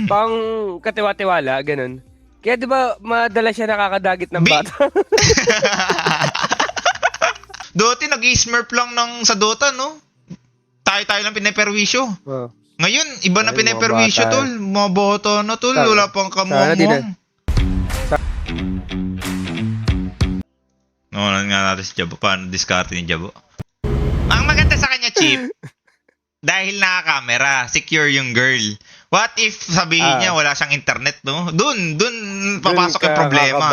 pang katiwa-tiwala, ganun. Kaya di ba madala siya nakakadagit ng bata? Dati nag-i-smurf lang sa Dota, no? Tayo-tayo lang pinaperwisyo. Oh. Ngayon, iba na Ay, mga pinaperwisyo, bata. tol. Mga boto na, tol. Sana- Wala pang sana di na- kamuamong. Nakunan nga natin si Jabo. Paano diskarte ni Jabo? Ang maganda sa kanya, Chip, dahil naka-camera, secure yung girl. What if sabihin niya wala siyang internet, no? Dun papasok yung problema.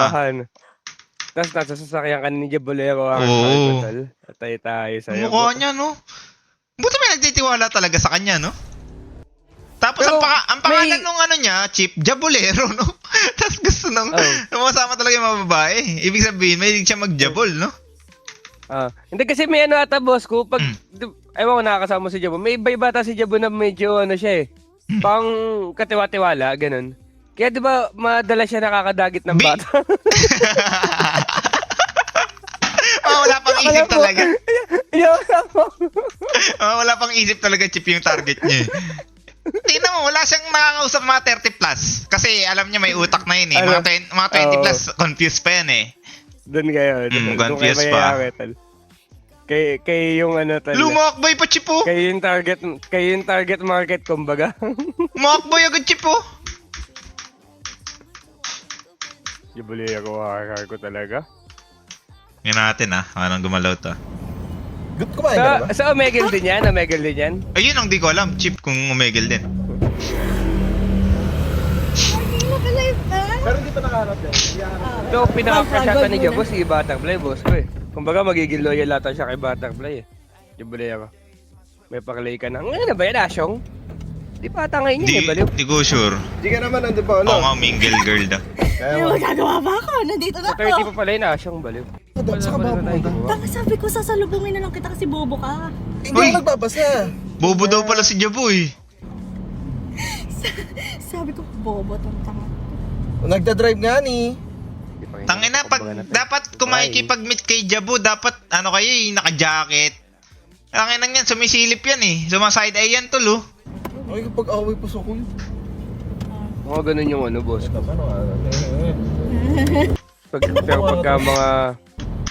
Tapos nasa sasakyan ka ni Jabolero ang Oo. hospital. Atay tayo sa'yo. Mukha niya, no? Buti may nagtitiwala talaga sa kanya, no? Tapos Pero ang pangalan nung ano niya, Chip, Jabolero, no? Tapos gusto nung masama talaga yung mga babae. Ibig sabihin, may siya magjabol, no? Hindi kasi may ano ata boss ko, pag, ewan ko nakakasama si Jabo, may iba ata si Jabo na medyo ano siya pang katiwa-tiwala, ganun. Kaya di ba madala siya nakakadagit ng bata? Wala pang isip talaga. Wala Wala pang isip talaga, Chip, yung target niya. Tingnan mo, wala siyang nakakausap mga 30 plus. Kasi alam niya may utak na yun eh. Mga 20 plus, confused pa yan eh. Doon kayo. Confused pa. Kay yung ano tal. Lumakbay pa, Chip, oh. Kay yung target market kumbaga. Lumakbay agad, Chip, oh. Jabuli ako hakakar ko talaga. Yan natin anong gumalaw to. Good kumain ka ba? Sa Omegle din yan? Omegle din yan? Ayun ang di ko alam, Chip, kung umegel din. Pero hindi pa nakaharap yan. Ito, pinaka-crushata ni Jabo si Butterfly, boss ko eh. Kumbaga magiging loyal ata siya kay Butterfly eh. Jabuli ako. May paklay ka na. Ngayon na ba yan, Asyong? Di pa ata ngayon yun eh, baliw. Di ko sure. Hindi ka naman nandun pa, Oo ano? nga, mingle girl daw. May magagawa ba ako? Nandito na Sa 30 ako. pa pala yun, Asyong, baliw. Saan ka ba pumunta? Tama, sabi ko sasalubungin na lang kita kasi bobo ka. Hindi ako nagbabasa. Bobo daw pala si Jabo eh. Sabi ko, bobo tong tanga. Nagda-drive nga ni. Tangina, dapat kung makikipag-meet kay Jabo, dapat kayo naka-jacket. Tangina yan, sumisilip yan eh. Sumaside eye yan, tol, oh. Ay, kapag away pa sa kuy. Mga ganun yung ano, boss ko. Ano Pero pagka mga...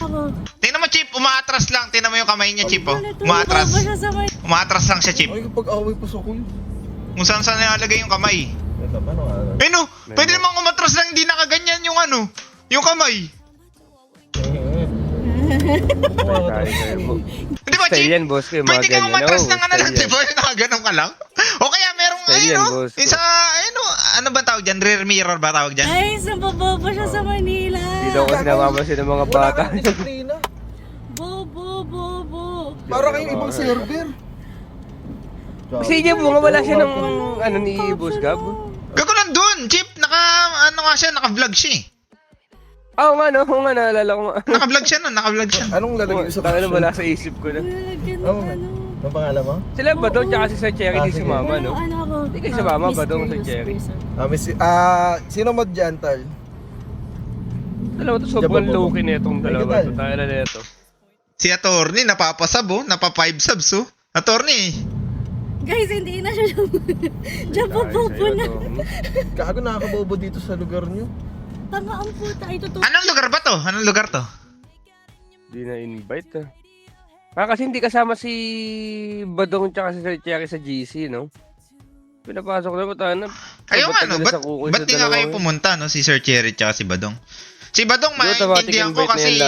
Ako. Tingnan mo, Chip, umaatras lang. Tingnan mo yung kamay niya, Chip, oh. Ano, Umaatras. bobo siya sa may- Umaatras lang siya, Chip. Ay, kapag away pa sa kuy. Kung saan nilalagay yung kamay. Eh no, pwede namang umatras lang, hindi nakaganyan yung yung kamay. Di ba, Style Chip? yan, boss ko. Yung mga Pwede kang ganyan. umatras Oo, ng lang, style di yan. ba? Nakaganon ka lang. O kaya merong, Style yan, boss ko. isa, ano ba tawag dyan? Rear mirror ba tawag dyan? Ay, bobo siya sa Manila. Hindi daw kasi namamansin ng mga bata. Wala kang disiplina. Bobo. Para kayong ibang server. Kasi Jabo nga wala siya ng ano ni Boss Gab. Gago nandun, Chip. Naka-vlog siya eh. Oo nga naalala ko nga. Naka-vlog siya nun, naka-vlog siya. Anong lalagay ko sa Tangina caption? wala sa isip ko na. Lalagyan ng Oo. ano. Anong pangalan mo? Sila ba daw tsaka si Sir Cherry di sige. sumama, no? Ano ako? Hindi kayo sumama ba daw sa mysterious Cherry? person. Sino mo dyan, Tal? Dalawa to sobrang Jabo, low-key na itong dalawa Ay, to. Tayo na nito. Si Attorney, napapasab oh. Napa-5 subs oh. Attorney. Guys, hindi na siya bobo na. Gago nakakabobo dito sa lugar nyo. Tanga ang puta. Ito to. Anong lugar ba to? Anong lugar to? Di na invite kasi hindi kasama si Badong tsaka si Sir Cherry sa GC, no? Pinapasok na ba tayo na? Ayun nga, no? Ba't di nga kayo pumunta, no? Si Sir Cherry tsaka si Badong. Si Badong, maintindihan ko kasi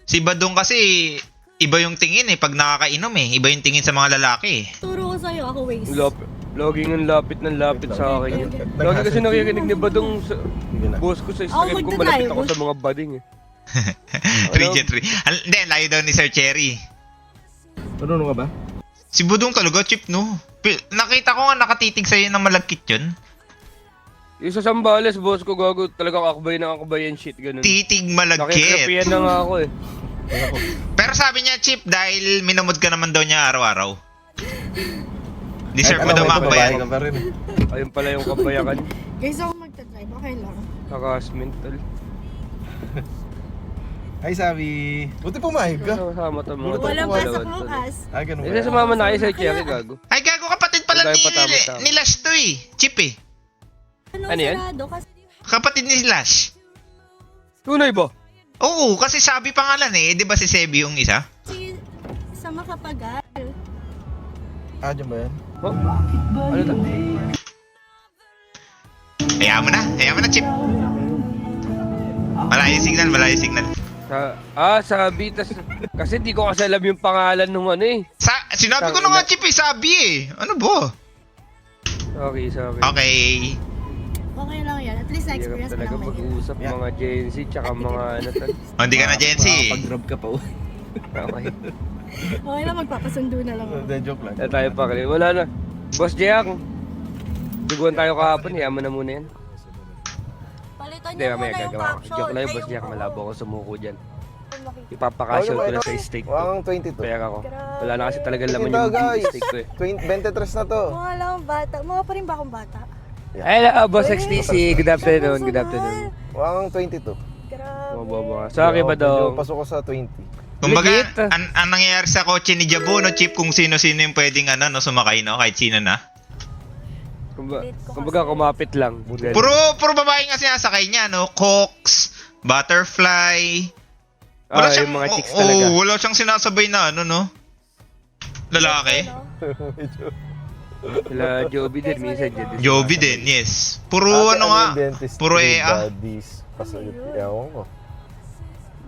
si Badong kasi iba yung tingin eh pag nakakainom eh. Iba yung tingin sa mga lalaki eh. Turo ko sa'yo. Ako waste. Loging ang lapit sa akin yun. Lagi kasi nakikinig ni Badong sa boss ko sa stream ko. Malapit ako sa mga bading eh. Region 3. Hindi, layo daw ni Sir Cherry. Ano ka ba? Si Budong talaga, Chip, no? Nakita ko nga nakatitig sa'yo ng malagkit yun. Yung sa Sambales, boss ko, gago talagang akbay ng akbay and shit, ganun. Titig malagkit. Nakikrepian na nga ako eh. Pero sabi niya, Chip, dahil minumod ka naman daw niya araw-araw. Deserve mo daw makbayan. ka pa rin. Ayun pala yung kabayakan. Guys, ako magta-drive. Okay lang. Nakasmental. Ay, sabi. Buti pumayag ka. Kasama to mga Walang tol. pasok bukas. Ah, ganun Hindi, sumama na kayo sa Cherry, gago. Ay, gago, kapatid pala Dahil patama tama. ni Lash to eh. Chip eh. Ano yan? sarado kasi Kapatid ni Slash. Tunay ba? Oo, kasi sabi pangalan eh. Di ba si Sebi yung isa? sa Makapagal. Ah, dyan ba yan? Oh? Ano to? Hayaan mo na, Chip. Malayo signal, malayo signal. Sabi. Kasi di ko kasi alam yung pangalan nung ano eh. Sinabi ko na nga, Chip eh, sabi eh. Ano ba? Okay, sorry. Okay. Okay lang yan. At least Hirap na-experience mo talaga naman yun. mag-uusap mga Gen Z tsaka mga ano to. Oh, hindi ka na, Gen Z. Pag-grab ka pa. Okay. Okay lang, magpapasundo na lang ako. Hindi, joke lang. Tayo pa rin. Wala na. Boss Jack. Duguan tayo kahapon. Hiyaman na muna yan. Palitan Hindi, niyo mamaya muna yung gagawa ko. caption. Joke lang yun, Ay, Boss Jack. yung- Malabo ako sumuko dyan. Makikita. Ipapakasyon ko na sa steak ko. Wakang 22. Pera ko. Grabe. Wala na kasi talaga laman Ito, yung guys. steak ko eh. 23 na to. Mga lang bata. Mga pa rin ba akong bata? Hello, Boss XTC. Good afternoon. Good afternoon. Wakang 22. Grabe. Mababa. Sorry ba daw? Pasok ko sa 20. Kumbaga, Legit. ang nangyayari sa kotse ni Jabo, no, Chip, kung sino-sino yung pwedeng ano, no, sumakay, no, kahit sino na. Kumbaga kumapit lang. Ganun. Puro babae nga sinasakay niya, no? Cox, Butterfly. Yung mga chicks talaga. Wala siyang sinasabay na ano, no? Lalaki. Medyo. Sila Joby din, minsan dyan. Joby din, yes. Puro ano nga, puro EA. Pasalit. Ewan ko.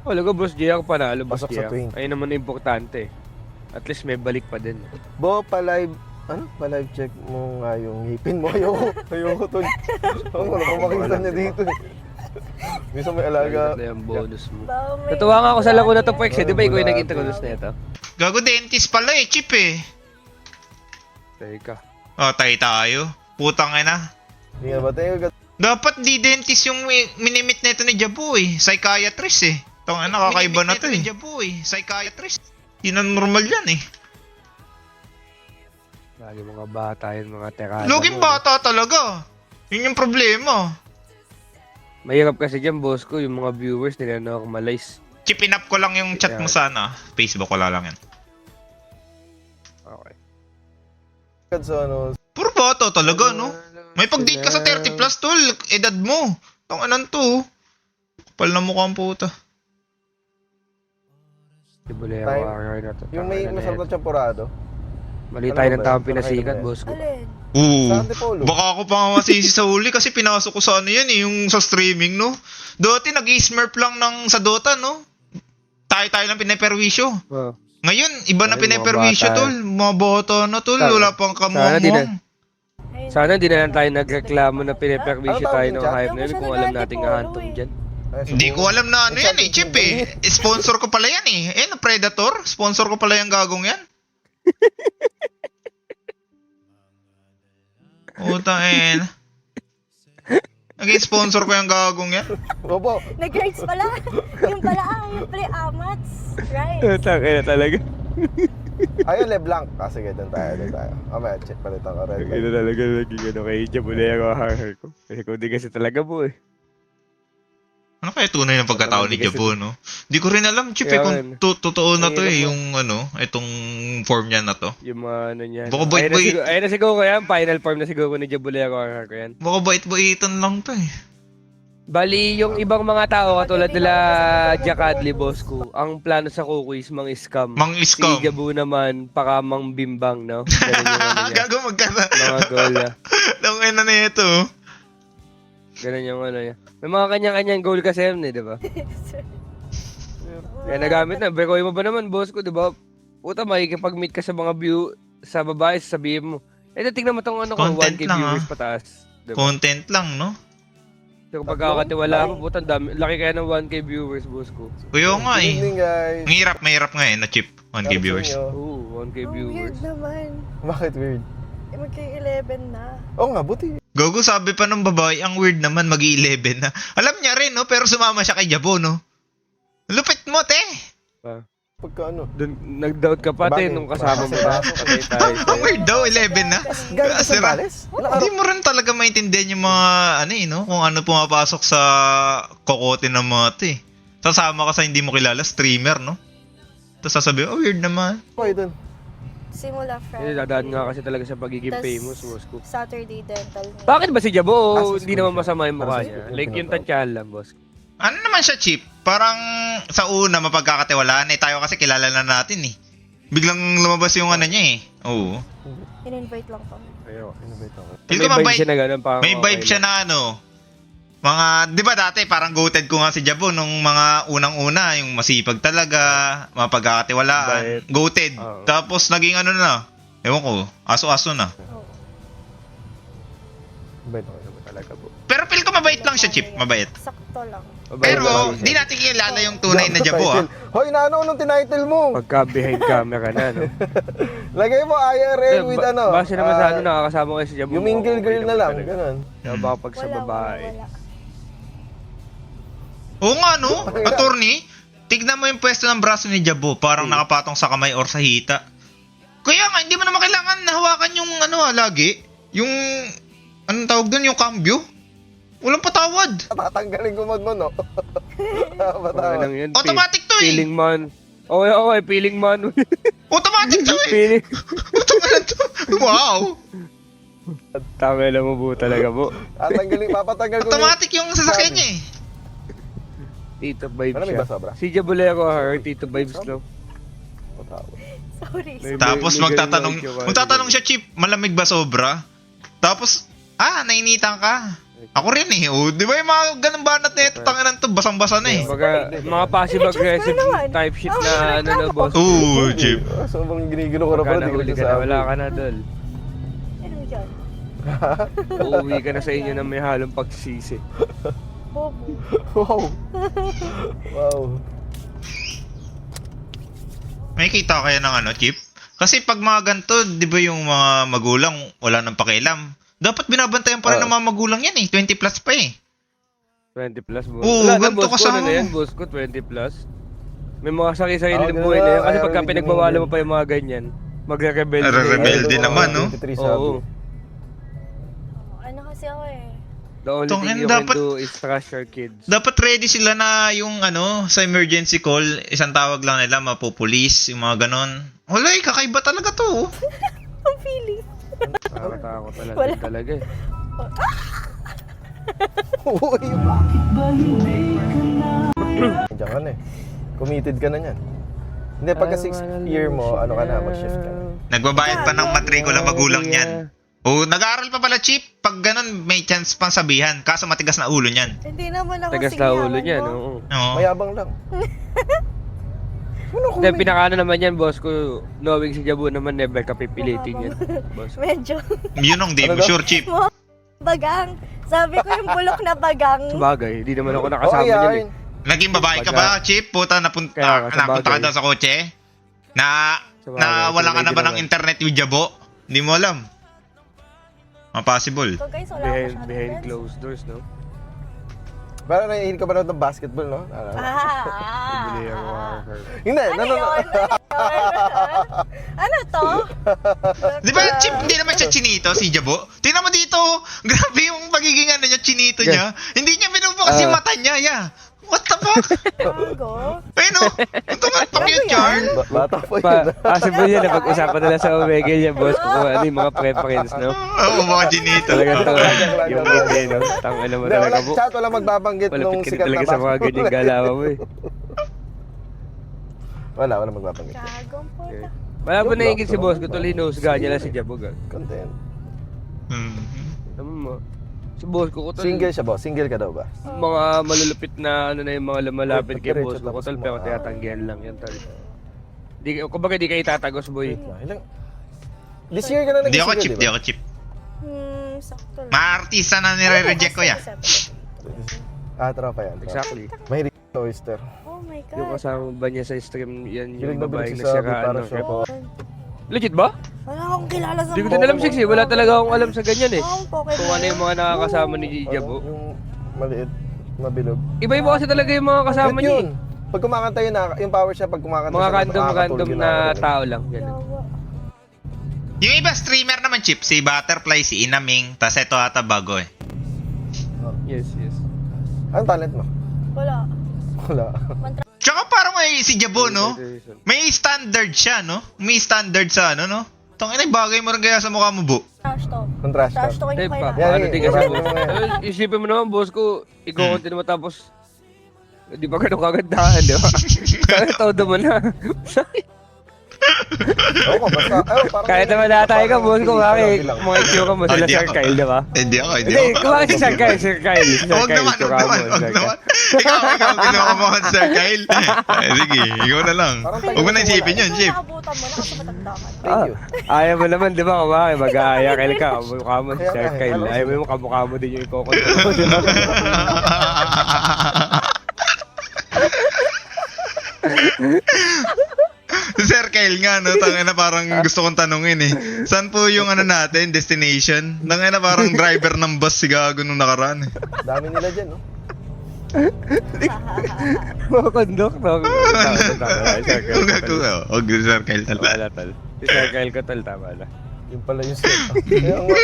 Wala ko, Boss Jack, panalo, Boss Pasok sa Jack. 20. Ayun naman ang importante. At least may balik pa din. Bo, pa-live, pa-live check mo nga yung ngipin mo. Ayoko tol. Ako, wala pa makikita niya dito eh. Minsan may alaga. Ito na yung bonus mo. Bawang may- Natuwa nga ako sa laro na to, Pex. Di ba ikaw yung nag-introduce na ito? Gago dentist pala eh, Chip eh. Teka. Oh, tayo. Putang ina. Hindi nga ba tayo? Dapat di dentist yung minimit nito ni Jabo eh. Psychiatrist eh. Tong ina, kakaiba na to eh. Jabo eh. Psychiatrist. Yun ang normal yan eh. Lagi mga bata yun, mga tekada. Loging bata talaga. Yun yung problema. Mahirap kasi dyan, boss ko, yung mga viewers nila normalize. Chipin up ko lang yung chat mo sana. Facebook ko lang yan. Okay. Sa ano, Puro bata talaga, no? May pag-date ka sa 30 plus, tol. Edad mo. Tong anan to. Kapal na mukha ang puta. Sibuli ang Time. warrior na to. yung may Tangina na masarap yan. na champurado. Mali Ano tayo ba ng yun? taong Ano pinasikat, kayo ba boss ko. Alin? Oo. Sa Antipolo. Baka ako pa nga masisi sa huli kasi pinasok ko sa ano yan eh, yung sa streaming, no? Dati nag-smurf lang ng sa Dota, no? Tayo lang pinaperwisyo. Oh. Ngayon, iba na Ay, mga pinaperwisyo, bata. tol. Mga bata na, tol. Sana- Wala pang sana di na- kamuamong. Ayun. Sana hindi na lang tayo nagreklamo na pinaperwisyo Ano tayo tawag ng dyan? hype na yun Yung kung masyado alam dati nating polo ahantong eh. dyan. Hindi ko alam na ano yan eh, Chip eh. Sponsor ko pala yan eh. Predator. Sponsor ko pala yung gagong yan. Utang naging sponsor ko yung gagong yan. Opo. Nag-rights pala. Yung pala Amats. Right. Tangina talaga. Ayun, LeBlanc. Sige, doon tayo. Mamaya, check palit ako. Red Tangina talaga naging ano kay Jabuli ang warrior ko. Kasi kung di kasi talaga po eh. Ano kaya tunay ng pagkatao ni Jabo, no? Di ko rin alam, Chip, eh, Yan. kung totoo na to Ayun eh, po. yung ano, itong form niya na to. Yung mga ano niyan. Baka bait-bait. Ayun na siguro yan. Final form na siguro ni Jabuli ang warrior ko yan. Baka bait-baitan lang to eh. Bali, yung ibang mga tao katulad nila Jack Adley, boss ko, ang plano sa Kuko is mang scam. Mang scam. Si Jabu naman, para mang bimbang, no? Ganun yung ano niya. Gago magkana. Mga goal niya. Nung ina na ito. Ganun yung ano niya. May mga kanya-kanyang goal kasi yun eh, di ba? Kaya nagamit na. Bekoy mo ba naman, boss ko, di ba? Puta, makikipag-meet ka sa mga view, sa babae, sabihin mo. Ito, tingnan mo tong ano ko, Content 1K lang, viewers ah. pataas. Diba? Content lang, no? So, kapag kakatiwala mo, puta, laki kaya ng 1K viewers, boss ko. Kuya nga Good eh. evening, guys. Mahirap nga eh, na Chip. 1K Ano sa viewers. inyo? Oo, 1K Ang viewers. weird naman. Bakit weird? Magka-11 na. Oo nga, buti. Gogo, sabi pa ng babae, ang weird naman, mag-11 na. Alam niya rin, no? Pero sumama siya kay Jabo, no? Lupit mo, te! Pagka ano. Doon, nag-doubt ka pa, Bakit? te, nung kasama mo pa. Patay tayo Ang sa'yo. weird daw, 11 na. Galing sa Sira. Palace? Ilang Hindi araw? mo rin talaga maintindihan yung mga, ano eh, no? Kung ano pumapasok sa kokote ng mga to eh. Sasama ka sa hindi mo kilala, streamer, no? Tapos sasabihin, oh, weird naman. Okay dun. Simula Friday. Dadaan nga kasi talaga sa pagiging Tas, famous, boss ko. Saturday dental. Bakit ba si Jabo? Ah, O sa hindi school naman siya. masama yung mukha Ah, sa niya. school Like yung pinapanood. tansyahan lang, boss. Ano naman siya, Chip? Parang sa una, mapagkakatiwalaan eh. Tayo kasi kilala na natin eh. Biglang lumabas yung ano niya eh. Oo. In-invite lang kami. Ayun. Innovate ako. Feel May ko vibe mabait. siya na ganun. Parang May vibe okay siya lang. na ano. Mga, di ba dati parang goated ko nga si Jabo nung mga unang-una, yung masipag talaga, mapagkakatiwalaan. Bait. Goated. Oo. Tapos naging ano na. Ewan ko, aso-aso na. Oo. Innovate ako. Talaga po. Pero feel ko mabait lang siya, Chip. Mabait. Sakto lang. Pero Mabait di siya. natin kilala yung tunay na Jabo ah. Hoy, naano anong tinitle mo? Pagka behind camera na, no? Lagay mo IRL with ano. Base naman sa ano, nakakasama ko si Jabo. Yung mingle girl na lang, Talaga. ganun. Kaya baka pag sa Wala, babae. wala. Oo nga no, attorney. Tignan mo yung pwesto ng braso ni Jabo, parang nakapatong sa kamay or sa hita. Kaya nga, hindi mo naman kailangan nahawakan yung ano lagi. Yung, anong tawag doon, yung cambio. Walang patawad. Tatanggalin ko magmono. Ano Patawad. yun? Automatic to eh. Feeling man. Okay, feeling man. Automatic to eh. Feeling. Automatic to. Wow. Tama lang mo po talaga po. Tatanggalin, papatanggal ko Automatic yung sasakyan niya eh. Tito vibes Ano, may siya. ba sobra? Si Jabulero, her Tito vibes lang. Patawad. Sorry. Tapos May magtatanong, galing na magtatanong siya, Chip, malamig ba sobra? Tapos, nainitan ka. Ako rin eh. Oh, di ba yung mga ganun banat na ito, tanganan to, basang-basa na eh. Mga passive-aggressive Check ko naman. type shit Oh, na ano na boss. Oo, Chip. Sobrang ginigino ko na Pagka pala, di ko nahuli ka na, nagsasabi. wala ka na dol. Ano dyan? Uuwi ka na sa inyo na may halong pagsisisi. Bobo. Wow. Wow. May kita kaya ng ano, Chip? Kasi pag mga ganito, di ba yung mga magulang wala nang pakialam? Dapat binabantayan pa rin ng mga magulang yan eh. 20 plus pa eh. 20 plus boss. Oo, Wala na ganito boss ko, kasama ano na yan mo. boss ko, 20 plus. May mga sarili-sarili Ah, ng ganun buhay na na, yan. Kasi kaya pagka medyo pinagbawalan mo ganun. pa yung mga ganyan, magre-rebel. Rebel din naman, no? 23 Oo. sabi. Ano kasi ako eh. The only Tong, thing and you can dapat- do is trust your kids. Dapat ready sila na yung ano, sa emergency call, isang tawag lang nila, mapupulis, yung mga ganon. Wala eh, kakaiba talaga to. Ang feeling. Nakakatakot Wala. talaga eh. Uy. Diyan ka na eh. Committed ka na niyan. Hindi, pagka 6th year mo, ano ka na, mag-shift ka na. Nagbabayad pa ng matrikula magulang niyan. O, nag-aaral pa pala, Chip. Pag ganon, may chance pang sabihan. Kaso matigas na ulo niyan. Hindi naman ako Tagas na ulo sinyawan niyan, mo. oo. Oo. Mayabang lang. Ano kung Hindi, may... pinakano naman yan, boss ko. Knowing si Jabu naman, never ka pipilitin yan. Boss. Medyo. Yun ang di mo Ano daw? sure, Chip. Bagang. Sabi ko yung bulok na bagang. Sabagay, hindi naman ako nakasama Okay, niyan eh. ayun. Naging babae ka ba, Chip? Puta, napunta Kaya nga, sa ka bagay. daw sa kotse? Na, Sa bagay, na wala ka na pwede ba ng naman. internet with Jabo? Hindi mo alam. Possible. So guys, wala ako masyadong Behind friends. closed doors, no? Parang nahihilig ka ba ng basketball, no? Bili ako her. Hindi, Ano yun? Ano to? Di ba, Chip, hindi naman siya chinito, si Jabo? Tingnan mo dito, grabe yung pagiging ano niya, chinito niya. Hindi niya binubukas yung mata niya, yeah. What the fuck? Gago. Ayun o, ito nga, pang-cute yarn. Bata pa yun. Possible yan, napag-usapan nila sa Omega niya, boss, kung ano yung mga preference, no? Oo, mga chinito. Talagang to, Lang, yung lang. hindi, no? Tangina mo Hindi, talaga wala, po. chat, wala magbabanggit nung Malapit ka sikat na talaga sa mga basketball. ganyang galawan mo eh. Wala magbabanggit. Gagong po. Okay. Wala ba naingit si boss ko, tuloy hinusga niya lang si Jabu. Content. Tama mo. Si boss ko, tol, Single siya, boss. Single ka daw ba? mga malulupit na ano na yung mga lumalapit kay boss ko, Diretso tol, tapos pero mo, tinatanggihan lang yan, tol. Di, kumbaga di kayo tatagos, boy. Ilang... This year ka na Di nag-single, ako chip, di di ba? ako chip. Sakto lang. Mga artista na nire-reject ko ya. Tropa yan. Tropa. Exactly. Mahilig sa oyster. Oh my God. Yung kasama ba niya sa stream, yan Hilig yung na babaeng pinagsasabi nasiraan para ng siya rep. po. Legit ba? Wala akong kilala sa Hindi ko din alam, Six eh. Wala talaga akong alam sa ganyan eh. Oo, Pokemon. Kung ano yung mga nakakasama ni Jabu. Yung maliit, mabilog. Iba-iba kasi talaga yung mga kasama Cute niya yun. Pag kumakanta yun, yung power siya pag kumakanta Mga siya, random nakakatulog yun, na nakakarinig. tao lang. Ganun. Yawa. Yung iba streamer naman, Chip, si Butterfly, si Inaming, tas ito ata bago eh. Yes, yes. Anong talent mo? Wala. Wala. Tsaka parang may si Jabo, no? May standard siya, no? May standard sa ano, no? Tangina, bagay mo rin kaya sa mukha mo, Bu. Trash talk. Contrast Trash talk. talk Eh, yung kailangan. Yan, paano din kasi marami boss? mga yan. Isipin mo naman, boss ko, i-content mo tapos, di ba ganun kagandahan, di ba? Kaya todo mo na. Oo, basta, parang... Kahit naman natay ka, boss ko, bakit Bilang. mga itsura mo sila Hindi Sir ako. Kyle, di ba? Hindi ako. Hindi, kumakain si Sir Kyle, Sir Kyle. Huwag naman, itsura huwag naman, mo, huwag Sir naman. Kyle. Ikaw, ginawa mo ka Sir Kyle. Ay, sige, ikaw na lang. Parang tayo Huwag mo na wala. isipin yun, Chip. Nakabutan mo na kasi matanda ka na. Thank you. Ayaw mo naman, di ba, kumakain, mag-aaya Kyle ka, mukha mo si Kaya Sir nga, Kyle. alam ko. Ayaw mo yung kamukha mo din yung i-content mo, di ba? Sir Kyle nga, no? Tangina parang gusto kong tanungin eh. Saan po yung ano natin, destination? Tangina parang driver ng bus si Gago nung nakaraan eh. Dami nila dyan, no? Mga kondok, no? Tama, Sir Kyle. Huwag Sir Kyle Tama talaga. na, tal. Si Sir Kyle ko, tal, tama na. Yung pala yung setup. Kaya nga,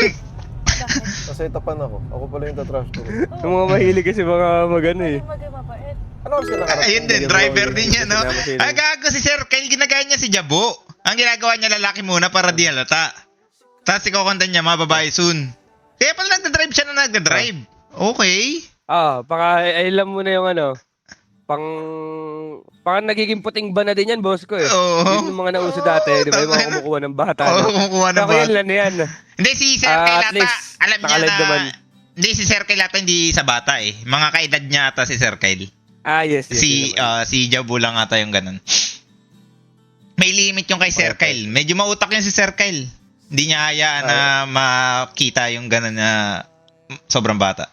nasetapan ako. Ako pala yung tatrash ko. Yung mga mahilig kasi mga magano eh. Maging mabait. Ano kasi nakarating? Ayun din, driver din yan, no? Sinama sila. Ay, gago si Sir Kyle, ginagaya niya si Jabo. Ang ginagawa niya lalaki muna para di halata. Tapos ikaw niya, mababae soon. Kaya pala nagdadrive siya na nagdadrive. Okay. Alam mo na yung ano, pang nagiging puting ba na din yan, boss ko eh. Oo. Yun yung mga nauso dati, di ba? Yung mga kumukuha ng bata. Oo, no? kumukuha ng Ako bata. yan lang yan. Hindi, si Sir Kyle At ata, least, alam niya nakalive na... naman. Hindi, si Sir Kyle ata hindi sa bata eh. Mga kaedad niya ata si Sir Kyle. Yes. Si yun naman. si Jabo lang ata yung ganun. May limit yung kay Sir Kyle. Medyo mautak yun si Sir Kyle. Hindi niya hayaan na makita yung ganun na sobrang bata.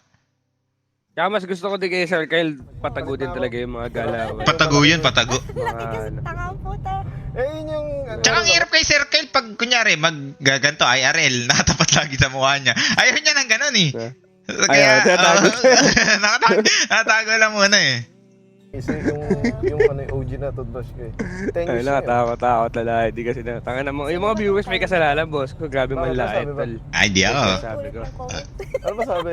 Kaya mas gusto ko din kay Sir Kyle, patago din talaga yung mga galaw. Patago yun, patago. Mga ano. Tanga ang puta. Yun yung... ano, Tsaka ang hirap kay Sir Kyle pag kunyari maggaganto IRL, nakatapat lagi sa mukha niya. Ayaw niya ng ganun eh. Kaya, Ayaw, tinatago. nakatago lang muna eh. Isa yung ano yung OG na toothbrush ko eh. 10 Ay, years na yun. nakatakot lalaki. Di kasi na, tanga na yung mga viewers may kasalanan, boss ko. Grabe Bakit? manlait. Sabi ba? Tal. Ay, di ako. Sabi ko. Ano ba sabi?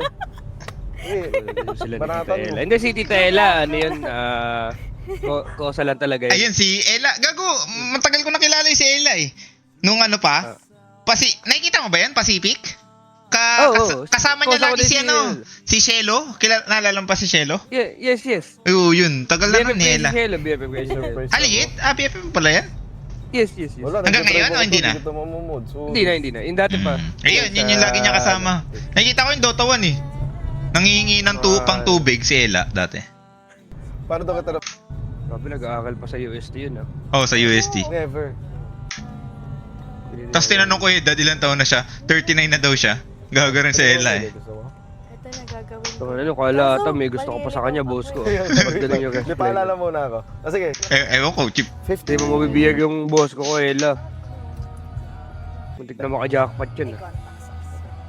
Sila ni Banatan Tita mo. Ella. Hindi si Tita Ella, ano yun, kosa lang talaga yun. Ayun si Ella. Gago, matagal ko nakilala yung si Ella eh. Nung ano pa? Nakikita mo ba yan? Pacific? Oo. Kasama niya Kosa ko lagi din si si ano? Si Shelo? Naalala mo pa si Shelo? Yes. Oo, yun. Tagal na BFF nun ni Ella. si Shelo, BFF ko si Shelo. Surprise Aliit? BFF pala yan? Yes. Wala, Hanggang nagdadrive ngayon o ako hindi to, na? kita mamumod. So, Hindi na. Yung dati pa. Ayun, yun yung lagi niya kasama. Nakikita ko yung Dota 1 eh. Nangihingi ng pang tubig si Ella dati. Paano daw kita Grabe, nag-aaral pa sa UST yun, ah. Oh, sa UST. Never. Tapos tinanong ko Dad, ilang taon na siya? 39 na daw siya. Gago rin si Ella eh. Ito na gagawin So, ko. ano, kala ata may gusto ko pa sa kanya, boss ko. Pag ganun yung Di resplay. paalala muna ako. Sige, Ewan ko, Chip. 50. Hindi mo mabibiyag yung boss ko, Ella. Muntik na maka-jackpot yun, ah.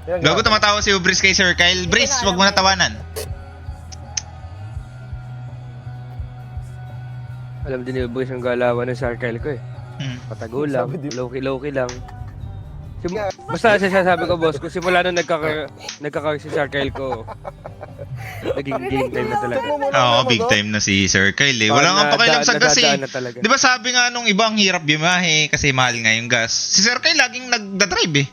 Yan, Gago tumatawa si Ubris kay Sir Kyle. Bris, wag mo na tawanan. Alam din yung boys ang galawan ng circle ko eh. Hmm. Patago lang, Sabi di- low-key lang. Basta sasabi ko, boss, kung simula nung nagkaka si circle ko, naging game time na talaga. Oo, big time na si Sir Kyle eh. Wala nga pakialam sa gas eh. Nadadaan na talaga. Di ba sabi nga nung iba ang hirap bimahe kasi mahal nga yung gas. Si Sir Kyle laging nagdadrive eh.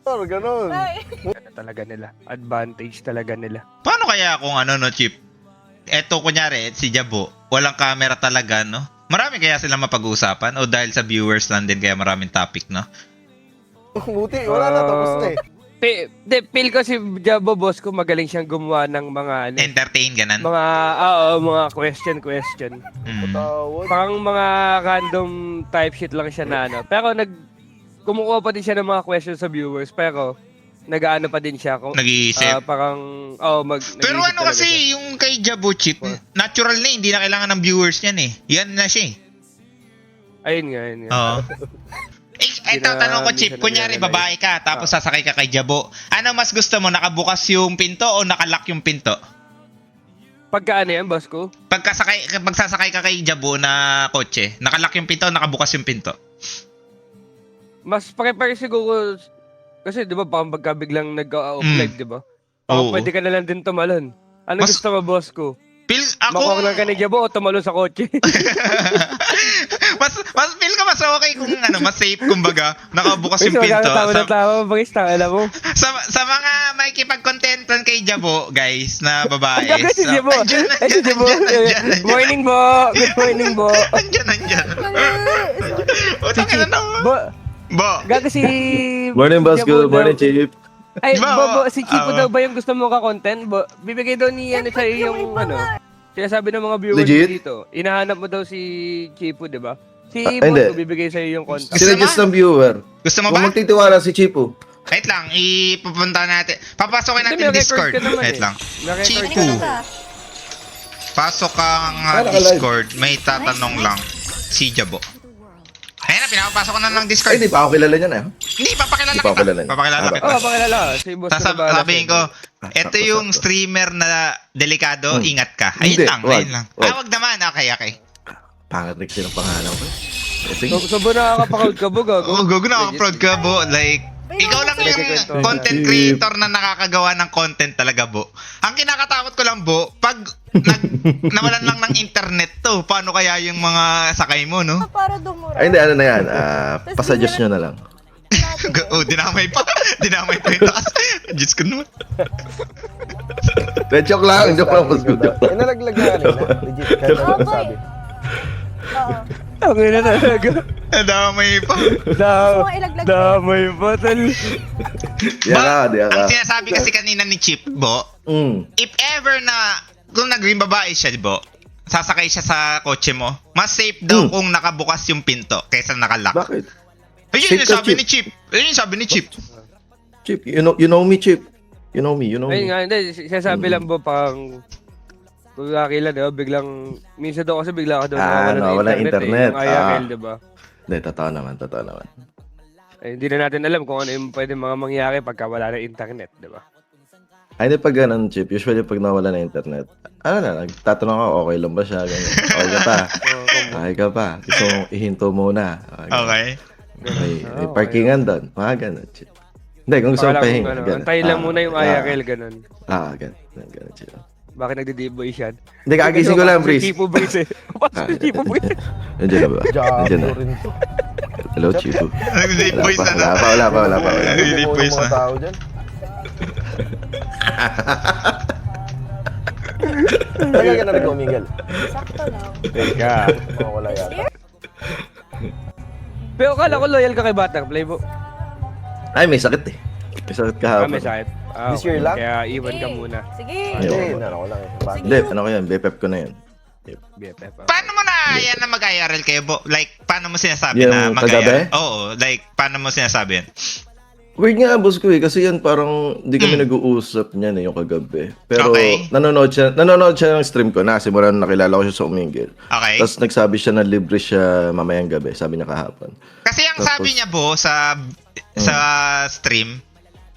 Ganun. Ano talaga nila. Advantage talaga nila. Paano kaya kung ano no, Chip? Eto kunyari, si Jabo, walang camera talaga, no? Marami kaya sila mapag-uusapan o dahil sa viewers lang din kaya maraming topic, no? Buti, wala na, tapos na eh. Feel ko si Jabo, boss ko, magaling siyang gumawa ng mga ano, Entertain ganan. mga question. Mm. Tawad. Parang mga random type shit lang siya na ano. Pero kumukuha pa din siya ng mga questions sa viewers, pero nag-aano pa din siya. Nag-iisip. Parang, Pero nag-iisip ano talaga kasi, siya. yung kay Jabo Chip, natural na hindi na kailangan ng viewers niyan eh. Yan na siya eh. Ayun nga. Oo. Ito, tanong ko, Chip. minsan Kunyari, naglalagay. babae ka, tapos sasakay ka kay Jabo. Ano mas gusto mo, nakabukas yung pinto o nakalock yung pinto? Pagka ano yan, boss ko? Pagsasakay ka kay Jabo na kotse, nakalock yung pinto o nakabukas yung pinto? Mas pare-pare siguro, kasi di ba, parang pagka biglang nag-off live, di ba? Oo. Pwede ka na lang din tumalon. Ano Mas- gusto mo, boss ko? makuha ka ni Jabo o tumalo sa kotse. mas feel ka mas okay kung mas safe kumbaga, nakabukas yung pinto. Tawa na tawa, bagay alam mo. Sa mga makikipag-contentan kay Jabo, guys, na babae. Gaga si Jabo. Ay, si Jabo. Morning, Bo. Good morning, Bo. Andyan. O, tangin na Bo. Gaga si... Morning, boss. Good morning, Chief. Ay, Bo, Bo, si Chipo oo. daw ba yung gusto mo ka-content? Bo, bibigay daw ni ano siya yung sinasabi ng mga viewers Legit? dito. Inahanap mo daw si Chipo, di ba? Si hindi. Bo, bibigay sa'yo yung contact. Sinuggest ng viewer. Gusto mo Kung ba? magtitiwala si Chipo. Wait lang, ipupunta natin. Papasokin Hindi, natin may Discord. record ka naman Wait eh. lang. May record Chipo. Ka. Pasok ka nga Para ka live. Discord. May tatanong lang. Si Jabo. Ayun na, pinapapasok ko na ng Ay, Discord. di pa ako kilala niyan eh. Hindi, papakilala Hindi pa kita. kilala. Papakilala Ah, kita. Oo, pakilala. Si Boss ko na bahala Sasabihin ko, Ah, ito sakto, yung sakto. streamer na delikado, Hmm. ingat ka. Ayun Hindi, lang, wag, ayun lang. wag. Wag naman, okay. Pangat rin silang pangalan ko. Sige. So, Bo, nakaka-proud ka, Bo, gago. Oo, gago na ako proud ka, Bo. Like, ikaw lang yung Legit. content creator na nakakagawa ng content talaga, Bo. Ang kinakatakot ko lang, Bo, pag nawalan lang ng internet to, paano kaya yung mga sakay mo, no? Para dumura. Ay, hindi, ano na yan. Pasajos nyo na lang. Oh, dinamay pa. Dinamay pa yung taas. Diyos ko naman. Joke lang, joke lang, boss. Joke lang. Ay, nalaglag na kanina. Legit, kahit ano Opo, sabi. Oo. Ang ina talaga. Damay pa. Gusto mo ilaglag? Damay pa, tal. Diyan ka, diyan ka. Ang sinasabi kasi kanina ni Chip, Bo, if ever na, kung naging babae siya, Bo, sasakay siya sa kotse mo, mas safe daw kung nakabukas yung pinto kaysa nakalock. Bakit? Ayun Safe yung ka, sabi Chip. ni Chip. Ayun yung sabi ni Chip. Chip, you know me, Chip. You know me. Ayun nga, hindi. Sinasabi lang, Bo, pang... Kung kakila, di ba? Biglang... Minsan daw kasi bigla ka daw nawawala ng internet. Yung IRL, di ba? Hindi, totoo naman. Eh, hindi na natin alam kung ano yung pwede mga mangyari pagka wala ng internet, di ba? Ay, hindi pag ganun, Chip. Usually, pag nawala na internet, ano na, nagtatanong ako, okay lang ba siya? Ganyan. Okay ka pa. Okay ka pa. Gusto mong ihinto muna. Okay. May parkingan doon. Mga ganun, Chip. Hindi, kung gusto mong pahinga. ganun. Antayin lang muna yung IRL, ganun. Ganun, Chip. Bakit nagdi-deboy siya? Hindi, kagising ko lang, Si Breeze. Chipo Breeze eh. Pasok si Chipo Breeze. Nandiyan na ba? Nandiyan na. Jabo rin to. Hello, Chipo. Nag-deep voice na na. Wala pa. Hindi Hindi po po isa. yung mga tao dyan. Tagal ka na rin umigal. Sakto lang. Teka. Oo, wala yata. Pero kala ko loyal ka kay Butterfly, Bo. Ay, may sakit eh. May sakit kahapon. May sakit. This year lang? Kaya iwan ka muna. Sige. Ayoko. Hindi, ano ko lang eh. Bakit? Hindi, ano ko yan? BFF ko na yan. BFF. Paano mo na yan na mag-IRL kayo, Bo? Like, paano mo sinasabi Yung na kagabi? mag-IRL? Oo, like, paano mo sinasabi yan? Weird nga, boss ko eh. Kasi yan parang di kami nag-uusap niyan eh, yung kagabi. Pero Okay. nanonood siya ng stream ko na. Simula nung nakilala ko siya sa Umingil. Okay? Tapos nagsabi siya na libre siya mamayang gabi. Sabi niya kahapon. Kasi ang sabi niya, Bo, sa stream,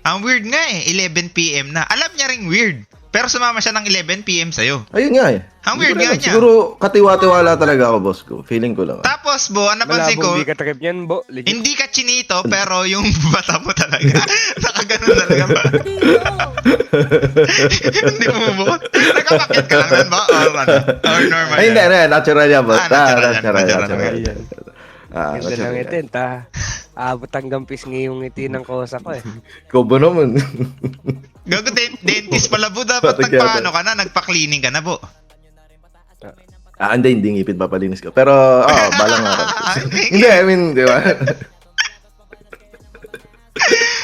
ang weird nga eh, 11 PM na. Alam niya ring weird. Pero sumama siya ng 11 PM sa'yo. Ayun nga eh. Ang Hindi weird ko nga alam. niya. Siguro katiwa-tiwala talaga ako, boss ko. Feeling ko lang. Tapos, Bo, ang napansin ko, Malabong di ka trip niyan, Bo. Legit. hindi ka chinito, pero yung bata mo talaga. Nakaganon talaga ba? Hindi mo bubuot. Nagkapakit ka lang ba? Or ano? Or normal? Ay, hindi. Natural yan, boss. Natural yan. Ganda lang itin, ta. Abot hanggang pisngi yung ngiti ng kosa ko eh. Ikaw ba naman? Gago, dentist pala, Bo. Dapat nagpaano ka na, nagpa-cleaning ka na, Bo. Hindi ngipin papalinis ko. Pero, balang araw. Hindi, I mean, di ba?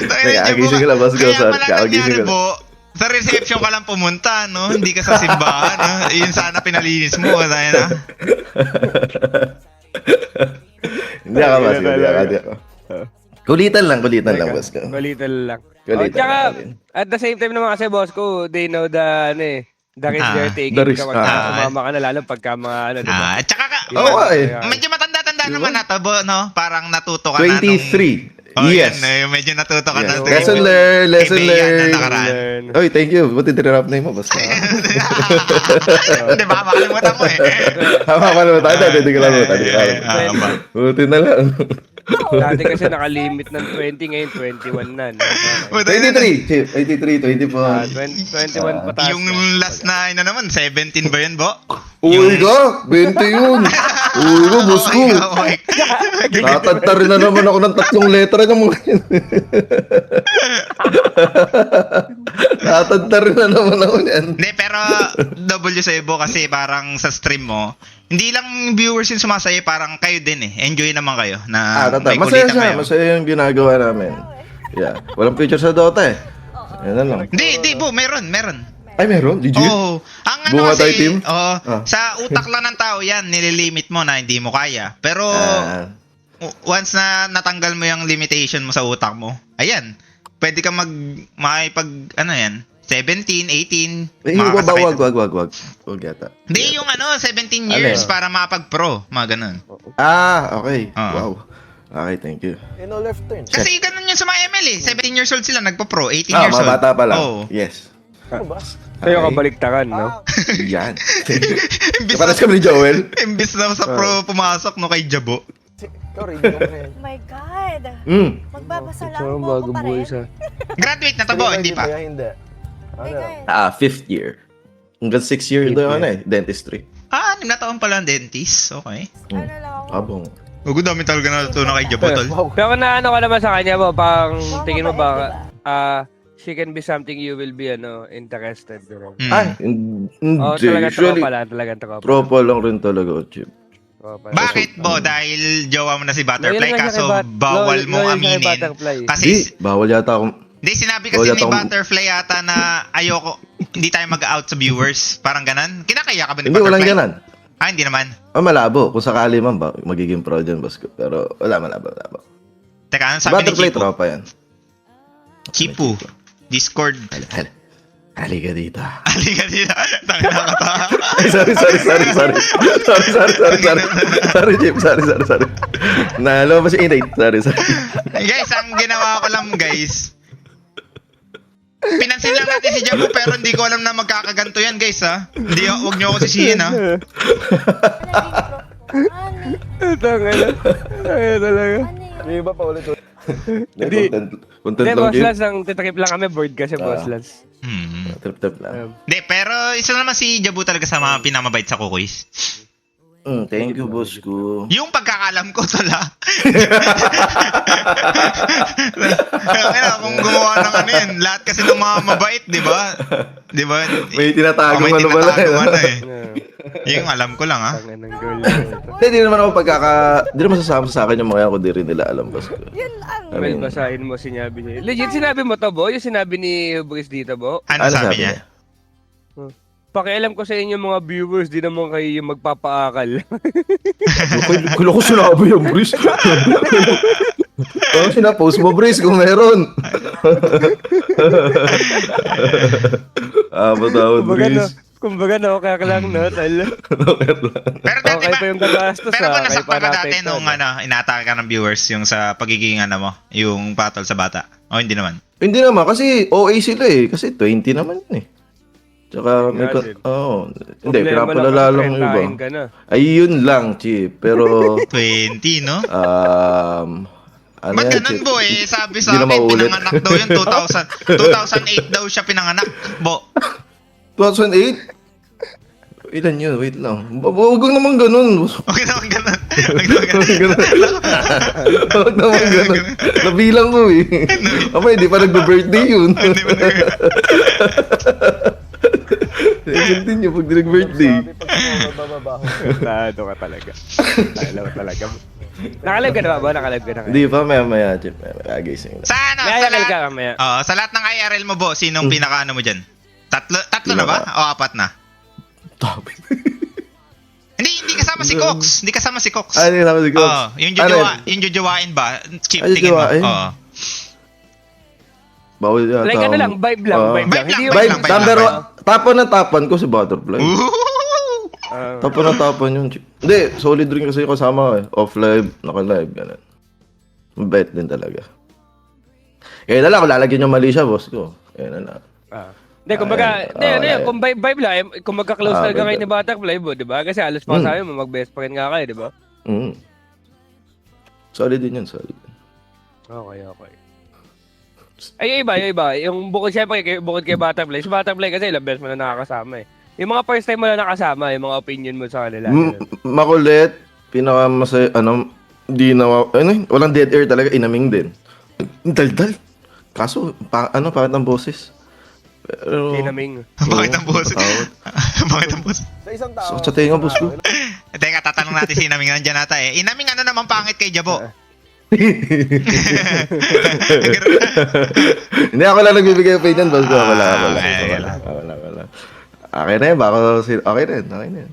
Kakagising ko lang, boss ko. Kaya pala Kakagising nangyari, ko lang. Bo, sa reception ka lang pumunta, no? Hindi ka sa simbahan, no? Yun sana pinalinis mo, tayo na. Hindi ako, boss ko. Hindi ako. Kulitan lang, boss ko. Kulitan lang. Kulitan Tsaka, lang. at the same time naman kasi, boss ko, they know the, the risk they're taking. the risk, Kapag sumama ka na, lalo pagka mga, diba? At saka ka, Oo, eh. medyo matanda-tanda naman na to, Bo, no? Parang natuto ka na nung... 23. Oh, Yes. Yan, medyo natuto ka na. Yes. Lesson learned, lesson Kaibigan na learned. nakaraan. Oy, thank you. Buti tinirap na mo, boss ko. Hindi, baka makalimutan mo eh. Tama pa naman tayo. Hindi ko lang. Ba? Buti na lang. Dati kasi nakalimit ng 20, ngayon 21 na. No? 23, Chip. 23, 24. 21 pataas. Yung last na naman, 17 ba yun, Bo? Uy ka, 20 yun. Uy ka, boss ko. Okay ka. Tatagta rin na naman ako ng 3 letra ng mga yun. Tatagta rin na naman ako yan. Hindi, pero W sa Bo kasi parang sa stream mo, hindi lang viewers yung sumasaya, parang kayo din eh. Enjoy naman kayo na Tata. may Masaya kulitan siya. kayo. Masaya yung ginagawa namin. Yeah. Walang picture sa Dota eh. Yan na lang. Hindi, Bo, meron. Ay, meron? Legit? Oo. Ang ano Bunga tayo, kasi, team? sa utak lang ng tao yan, nililimit mo na hindi mo kaya. Pero, Ah. once na natanggal mo yung limitation mo sa utak mo, ayan, pwede ka makipag, 17, 18, makakasakay. Wag. Wag yata. Hindi, yung 17 years para makapag-pro, mga ganun. Ah, okay. Ah. Wow. Okay, thank you. No left turn. Kasi ganun yun sa mga ML eh. 17 years old sila, nagpa-pro. 18 Ah, years mga old. bata pa lang. Oo. Yes. Ano ba? Sa'yo kabaliktaran, no? Yan. Imbis Paras kami ni Joel. imbis na sa pro pumasok no kay Jabo. Ikaw, ready ko pa yan. Oh my God. Magbabasa lang So, po bago ako pa buhay rin. sa... Graduate na to, Bo, hindi pa. Kaya hindi. Oh my God. 5th year. Hanggang 6 year Fifth doon year. ano eh, dentistry. 6 na taon pala ang dentist. Okay. Ano lang ako. Abong. Huwag dami talaga natutunan kay Jabo, tol. Wow. Pero naano ka naman sa kanya mo, pang Oo, tingin mo mabait, ba, she can be something you will be, interested. Hmm. Ay, Oh, hindi. talagang Usually, tropa lang, talagang tropa. tropa lang rin talaga, Chip. Tropa. Bakit, Bo? Dahil jowa mo na si Butterfly, Loyal nga siya kaso kay bawal Loyal- mo loyal siya kay aminin. Butterfly. Kasi, Hindi, bawal yata akong... hindi, sinabi Bawal kasi yata ni akong- Butterfly yata na ayoko, hindi tayo mag-out sa viewers. Parang ganan. Kinakaya ka ba ni Hindi, Butterfly? walang ganan. Ah, hindi naman. Malabo. Kung sakali man ba, magiging pro dyan, boss ko. Pero wala, malabo. Teka, ano sabi ni Butterfly Chipu? tropa yan. Chipu. Discord. Halika dito. Halika dito. Tangin na ka ta. Ay, sorry. Sorry, Chip. Sorry. Nalo ba si Inate? Sorry. Guys, ang ginawa ko lang, guys. Pinansin lang natin si Jabo pero hindi ko alam na magkakaganto yan, guys, ha. Hindi, wag niyo ako sisihin, ha. Ano? Tangina. Tangina talaga. Ano yun? Yung iba pa ulit. Hindi. Content Hindi, lang, Boss Chip. Lance, ang titrip lang kami, board kasi, Boss Lance. Trip lang. Hindi, pero isa naman si Jabo talaga sa mga pinamabait sa kukuis. Thank you, boss ko. Yung pagkakalam ko, tala. Kung gumawa ng ano yan, lahat kasi ng mga mabait, di ba? Di ba? May tinatagong May ano pala. tinatagong ano eh. Yeah. Yung alam ko lang, ha. Tangina ng girl. Hindi naman ako Hindi naman sasama sa akin yung mga yan kung di rin nila alam, boss ko. Yun lang. I Well, mean, basahin mo sinabi niya. Legit sinabi mo to, Bo? Yung sinabi ni Hubris dito, Bo? Ano sabi niya? Pakialam ko sa inyo mga viewers, di naman kayo yung magpapaakal. Kula ko sinabi yung Brice. Parang sinapost mo, Brice, kung meron. Batawad, Brice. Kumbaga, no, kaya ka lang, no, tal. Pero dati Okay ba, pa yung gagastos, pero kaya kung nasakpan pa ka natin dati ito, nung inatake ka ng viewers yung sa pagiging mo, yung battle sa bata. O hindi naman. Hindi naman, kasi OA sila eh. Kasi 20 naman yun eh. Tsaka, may Nga din. hindi, pinapalala lang yung iba. Ka na. Ayun lang, Chip. Pero, 20, no? ano Ba't yan, ganun, Chip? Bo, eh? Sabi sa Hindi na akin, maulit. pinanganak daw yun 2008 daw siya pinanganak, Bo. 2008? Ilan yun? Wait lang. Huwag naman ganun. Okay naman ganun. Huwag naman ganun. Huwag naman ganun. Nabilang ko eh. Ama, hindi pa nagbe-birthday yun. Hindi mo na Continue pag di nag-birthday. Sabi pag bababaho. Tado ka talaga. Alam talaga. Nakalive ka na ba? Nakalive ka na. Hindi pa, maya-maya, Chip. Maya-gising lang. Sa ano, May sa IRL lahat, ka mamaya. sa lahat ng IRL mo, Bo, sinong pinaka-ano mo dyan? Tatlo na ba? O apat na? Topic. Hindi kasama si Cox. Hindi kasama si Cox. Ano yung sabi ko? Yung jojowain ba? Chip, Ay, tingin mo. jojowain? Oo. Bawal yata. Like ano lang, vibe lang, Ah. vibe lang. Vibe Hindi lang, yung- Vibe, lang, number lang. 1. Tapan ko si Butterfly. Ooh! Tapan yun, Chip. Hindi, solid rin kasi yung kasama ko eh. Off-live, naka-live, gano'n. Mabait din talaga. Kaya na lang, kung lalagyan yung mali siya, boss ko. Kaya na lang. Hindi, kumbaga, Ayun. kung vibe lang, kung magka-close Ah, talaga kayo vibe ni Butterfly, Bo, di ba? Kasi halos pa sabi mo, mag-best friend nga kayo, di ba? Mm. Solid din yun, solid. Okay. Ay, yung iba. Yung bukod kay Butterfly. Si Butterfly kasi ilang beses mo na nakakasama eh. Yung mga first time mo na nakasama, yung mga opinion mo sa kanila. Makulit, pinakamasaya, walang dead air talaga, inaming din. Daldal. Kaso, pangit ang boses. Pero, Sinaming. Bakit ang boss? tawad. Bakit ang boss? Sa isang tao. Sa tenga, boss ko. Teka, tatanong natin si Inaming nandiyan nata eh. Inaming, ano naman pangit kay Jabo? Hindi ako lang nagbibigay opinion, boss ko. Wala. okay. Okay na yun, baka okay na yun.